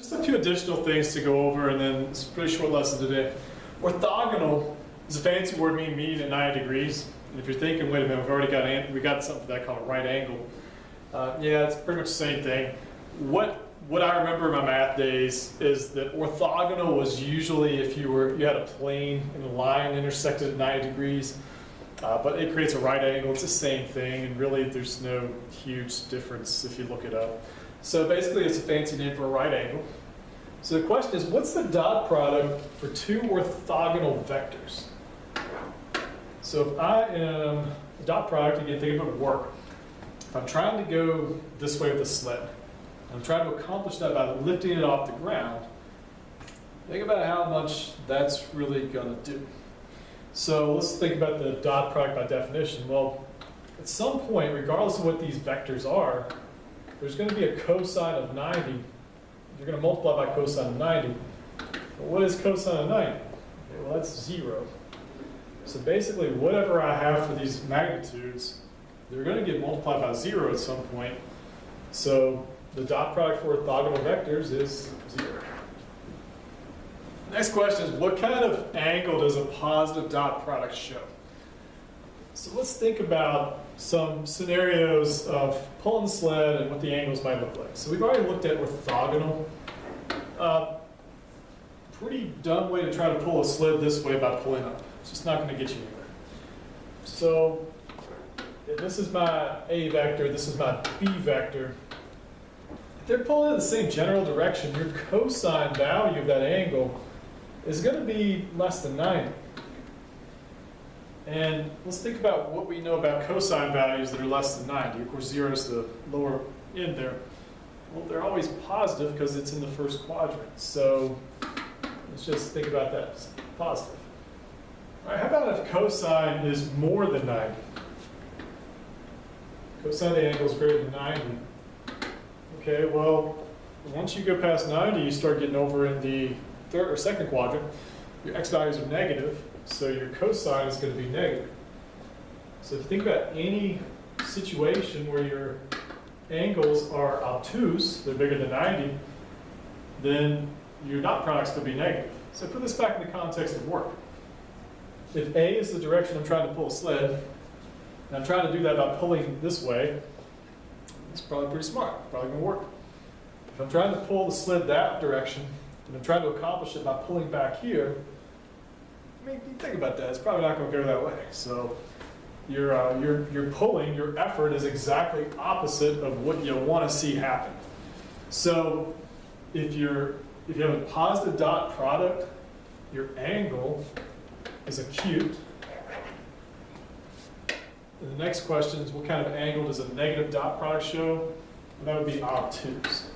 Just a few additional things to go over, and then it's a pretty short lesson today. Orthogonal is a fancy word meaning at 90 degrees. And if you're thinking, wait a minute, we got something that called a right angle. Yeah, it's pretty much the same thing. What I remember in my math days is that orthogonal was usually if you had a plane and a line intersected at 90 degrees, but it creates a right angle. It's the same thing, and really there's no huge difference if you look it up. So basically it's a fancy name for a right angle. So the question is, what's the dot product for two orthogonal vectors? So if I am a dot product, again, think of it work. If I'm trying to go this way with a sled, I'm trying to accomplish that by lifting it off the ground, think about how much that's really going to do. So let's think about the dot product by definition. Well, at some point, regardless of what these vectors are, there's going to be a cosine of 90. You're going to multiply by cosine of 90. But what is cosine of 90? Okay, well, that's 0. So basically, whatever I have for these magnitudes, they're going to get multiplied by 0 at some point. So the dot product for orthogonal vectors is 0. Next question is, what kind of angle does a positive dot product show? So let's think about some scenarios of pulling the sled and what the angles might look like. So we've already looked at orthogonal. Pretty dumb way to try to pull a sled this way by pulling up. It's just not going to get you anywhere. So if this is my A vector, this is my B vector. If they're pulling in the same general direction, your cosine value of that angle is going to be less than 90. And let's think about what we know about cosine values that are less than 90. Of course, 0 is the lower end there. Well, they're always positive because it's in the first quadrant. So let's just think about that as positive. All right, how about if cosine is more than 90? Cosine of the angle is greater than 90. Okay, well, once you go past 90, you start getting over in the third or second quadrant. Your x values are negative, so your cosine is going to be negative. So if you think about any situation where your angles are obtuse, they're bigger than 90, then your dot product's going to be negative. So put this back in the context of work. If A is the direction I'm trying to pull a sled, and I'm trying to do that by pulling this way, it's probably pretty smart, probably going to work. If I'm trying to pull the sled that direction, and I'm trying to accomplish it by pulling back here, I mean, think about that. It's probably not going to go that way. So your pulling, your effort is exactly opposite of what you want to see happen. So if you have a positive dot product, your angle is acute. And the next question is, what kind of angle does a negative dot product show? And that would be obtuse.